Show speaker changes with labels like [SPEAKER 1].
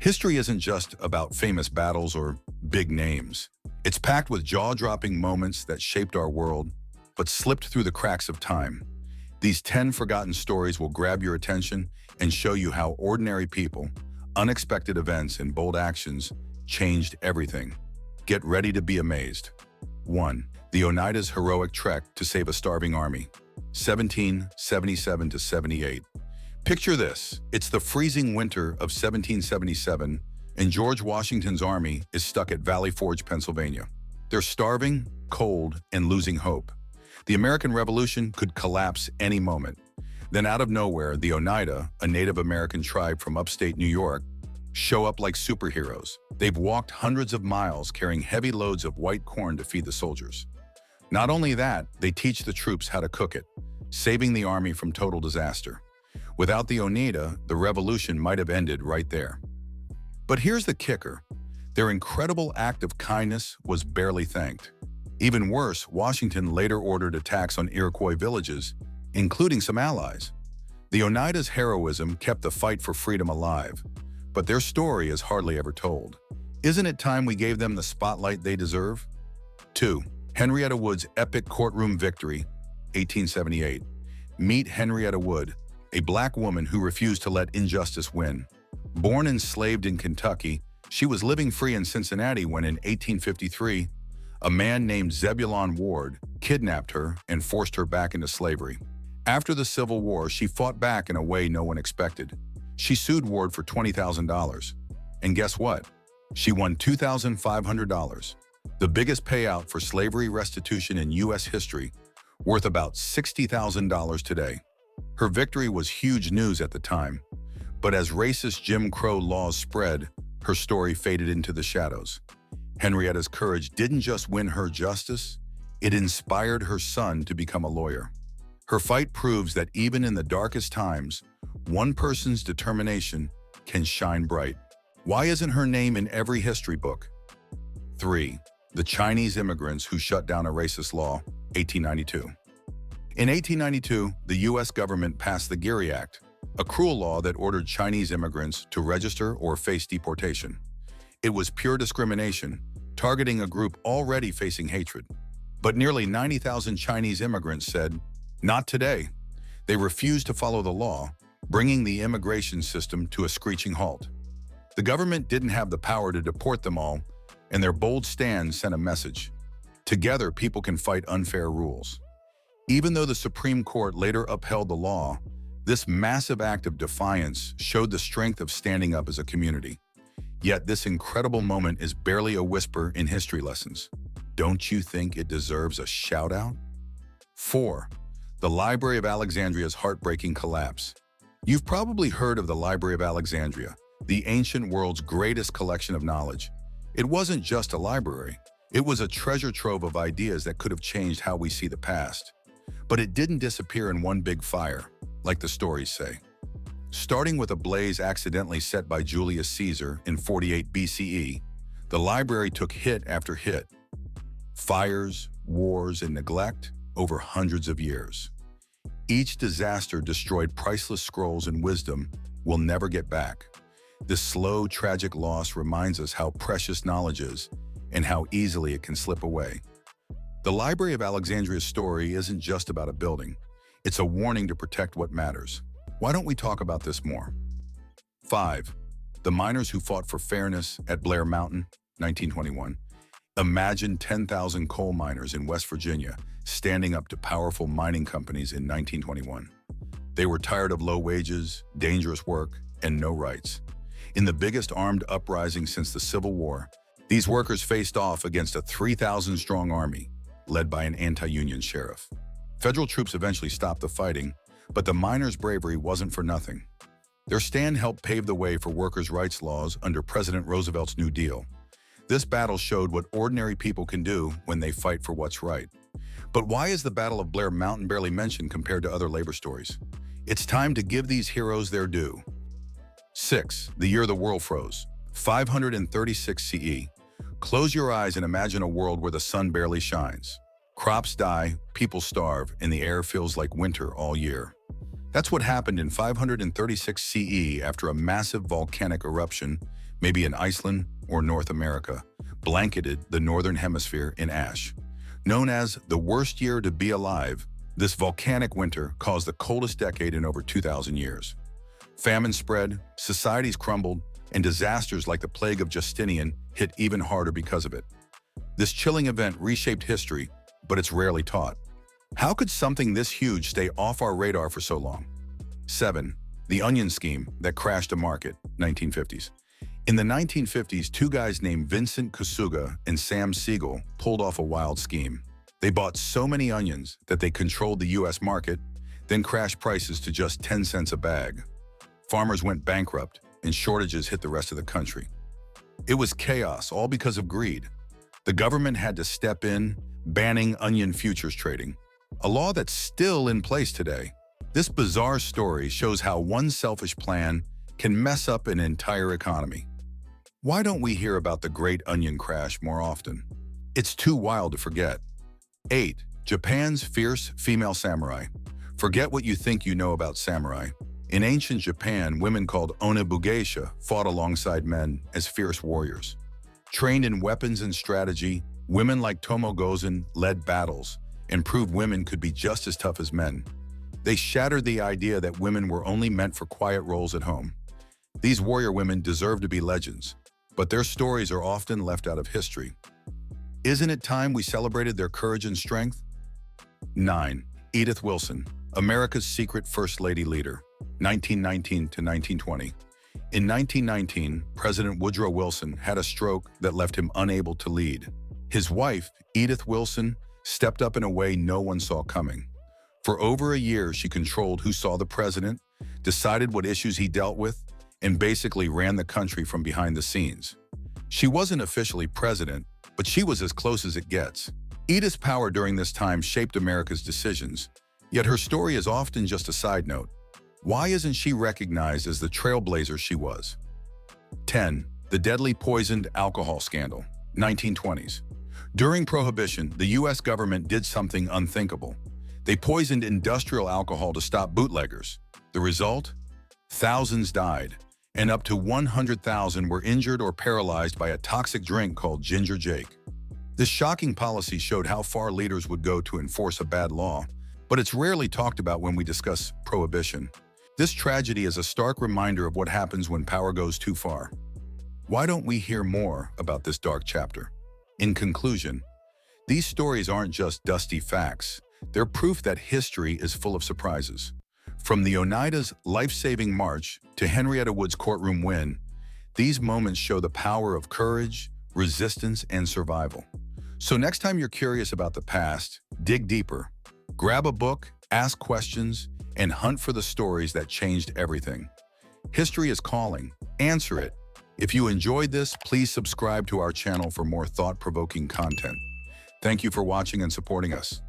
[SPEAKER 1] History isn't just about famous battles or big names. It's packed with jaw-dropping moments that shaped our world, but slipped through the cracks of time. These 10 forgotten stories will grab your attention and show you how ordinary people, unexpected events, and bold actions changed everything. Get ready to be amazed. 1. The Oneida's heroic trek to save a starving army, 1777 to 78. Picture this. It's the freezing winter of 1777, and George Washington's army is stuck at Valley Forge, Pennsylvania. They're starving, cold, and losing hope. The American Revolution could collapse any moment. Then out of nowhere, the Oneida, a Native American tribe from upstate New York, show up like superheroes. They've walked hundreds of miles carrying heavy loads of white corn to feed the soldiers. Not only that, they teach the troops how to cook it, saving the army from total disaster. Without the Oneida, the revolution might have ended right there. But here's the kicker. Their incredible act of kindness was barely thanked. Even worse, Washington later ordered attacks on Iroquois villages, including some allies. The Oneida's heroism kept the fight for freedom alive, but their story is hardly ever told. Isn't it time we gave them the spotlight they deserve? 2. Henrietta Wood's epic courtroom victory, 1878. Meet Henrietta Wood, a black woman who refused to let injustice win. Born enslaved in Kentucky, she was living free in Cincinnati when in 1853, a man named Zebulon Ward kidnapped her and forced her back into slavery. After the Civil War, she fought back in a way no one expected. She sued Ward for $20,000. And guess what? She won $2,500, the biggest payout for slavery restitution in U.S. history, worth about $60,000 today. Her victory was huge news at the time, but as racist Jim Crow laws spread, her story faded into the shadows. Henrietta's courage didn't just win her justice, it inspired her son to become a lawyer. Her fight proves that even in the darkest times, one person's determination can shine bright. Why isn't her name in every history book? 3. The Chinese immigrants who shut down a racist law, 1892. In 1892, the U.S. government passed the Geary Act, a cruel law that ordered Chinese immigrants to register or face deportation. It was pure discrimination, targeting a group already facing hatred. But nearly 90,000 Chinese immigrants said, "Not today." They refused to follow the law, bringing the immigration system to a screeching halt. The government didn't have the power to deport them all, and their bold stand sent a message. Together, people can fight unfair rules. Even though the Supreme Court later upheld the law, this massive act of defiance showed the strength of standing up as a community. Yet this incredible moment is barely a whisper in history lessons. Don't you think it deserves a shout-out? 4. The Library of Alexandria's heartbreaking collapse. You've probably heard of the Library of Alexandria, the ancient world's greatest collection of knowledge. It wasn't just a library. It was a treasure trove of ideas that could have changed how we see the past. But it didn't disappear in one big fire, like the stories say. Starting with a blaze accidentally set by Julius Caesar in 48 BCE, the library took hit after hit. Fires, wars, and neglect over hundreds of years. Each disaster destroyed priceless scrolls and wisdom we'll never get back. This slow, tragic loss reminds us how precious knowledge is and how easily it can slip away. The Library of Alexandria's story isn't just about a building. It's a warning to protect what matters. Why don't we talk about this more? 5. The miners who fought for fairness at Blair Mountain, 1921. Imagine 10,000 coal miners in West Virginia standing up to powerful mining companies in 1921. They were tired of low wages, dangerous work, and no rights. In the biggest armed uprising since the Civil War, these workers faced off against a 3,000-strong army, led by an anti-union sheriff. Federal troops eventually stopped the fighting, but the miners' bravery wasn't for nothing. Their stand helped pave the way for workers' rights laws under President Roosevelt's New Deal. This battle showed what ordinary people can do when they fight for what's right. But why is the Battle of Blair Mountain barely mentioned compared to other labor stories? It's time to give these heroes their due. 6. The year the world froze, 536 CE. Close your eyes and imagine a world where the sun barely shines. Crops die, people starve, and the air feels like winter all year. That's what happened in 536 CE after a massive volcanic eruption maybe in Iceland or North America, blanketed the northern hemisphere in ash. Known as the worst year to be alive, this volcanic winter caused the coldest decade in over 2,000 years. Famine spread, societies crumbled, and disasters like the plague of Justinian hit even harder because of it. This chilling event reshaped history, but it's rarely taught. How could something this huge stay off our radar for so long? 7. The onion scheme that crashed a market, 1950s. In the 1950s, two guys named Vincent Kusuga and Sam Siegel pulled off a wild scheme. They bought so many onions that they controlled the U.S. market, then crashed prices to just 10 cents a bag. Farmers went bankrupt, and shortages hit the rest of the country. It was chaos, all because of greed. The government had to step in, banning onion futures trading, a law that's still in place today. This bizarre story shows how one selfish plan can mess up an entire economy. Why don't we hear about the Great Onion Crash more often? It's too wild to forget. 8. Japan's fierce female samurai. Forget what you think you know about samurai. In ancient Japan, women called onebugeisha fought alongside men as fierce warriors. Trained in weapons and strategy, women like Tomo Gozen led battles and proved women could be just as tough as men. They shattered the idea that women were only meant for quiet roles at home. These warrior women deserve to be legends, but their stories are often left out of history. Isn't it time we celebrated their courage and strength? 9. Edith Wilson, America's secret First Lady leader, 1919 to 1920. In 1919, President Woodrow Wilson had a stroke that left him unable to lead. His wife, Edith Wilson, stepped up in a way no one saw coming. For over a year, she controlled who saw the president, decided what issues he dealt with, and basically ran the country from behind the scenes. She wasn't officially president, but she was as close as it gets. Edith's power during this time shaped America's decisions, yet her story is often just a side note. Why isn't she recognized as the trailblazer she was? 10. The deadly poisoned alcohol scandal, 1920s. During Prohibition, the U.S. government did something unthinkable. They poisoned industrial alcohol to stop bootleggers. The result? Thousands died, and up to 100,000 were injured or paralyzed by a toxic drink called Ginger Jake. This shocking policy showed how far leaders would go to enforce a bad law, but it's rarely talked about when we discuss Prohibition. This tragedy is a stark reminder of what happens when power goes too far. Why don't we hear more about this dark chapter? In conclusion, these stories aren't just dusty facts. They're proof that history is full of surprises. From the Oneida's life-saving march to Henrietta Wood's courtroom win, these moments show the power of courage, resistance, and survival. So next time you're curious about the past, dig deeper. Grab a book, ask questions, and hunt for the stories that changed everything. History is calling. Answer it. If you enjoyed this, please subscribe to our channel for more thought-provoking content. Thank you for watching and supporting us.